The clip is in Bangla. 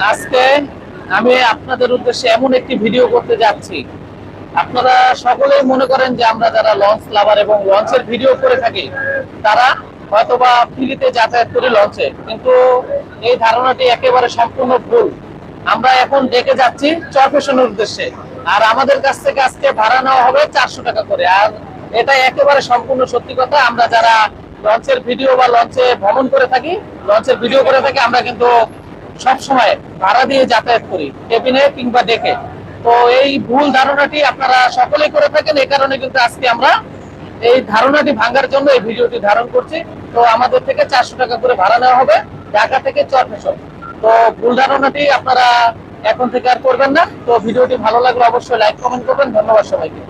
আজকে আমি আপনাদের উদ্দেশ্যে এমন একটি ভিডিও করতে যাচ্ছি, আপনারা সকলেই মনে করেন যে আমরা যারা লঞ্চ লাভার এবং লঞ্চের ভিডিও করে থাকি তারা হয়তোবা ফ্রিতে যাতায়াত করি লঞ্চে, কিন্তু এই ধারণাটি একেবারে সম্পূর্ণ ভুল। আমরা এখন ডেকে যাচ্ছি চরপেশনের উদ্দেশ্যে, আর আমাদের কাছ থেকে আজকে ভাড়া নেওয়া হবে 400 টাকা করে। আর এটা একেবারে সম্পূর্ণ সত্যি কথা। আমরা যারা লঞ্চের ভিডিও বা লঞ্চে ভ্রমণ করে থাকি, লঞ্চের ভিডিও করে থাকি, আমরা কিন্তু সব সময় ভাড়া দিয়ে যাতায়াত করি, কেবিনে কিংবা ডেকে। তো এই ভুল ধারণাটি আপনারা সকলেই করে থাকেন, এই কারণে কিন্তু আজকে আমরা এই ধারণাটি ভাঙার জন্য এই ভিডিওটি ধারণ করছি। তো আমাদের থেকে 400 টাকা করে ভাড়া নেওয়া হবে ঢাকা থেকে চরপেশন। তো ভুল ধারণাটি আপনারা এখন থেকে আর করবেন না। তো ভিডিওটি ভালো লাগলে অবশ্যই লাইক কমেন্ট করবেন। ধন্যবাদ সবাইকে।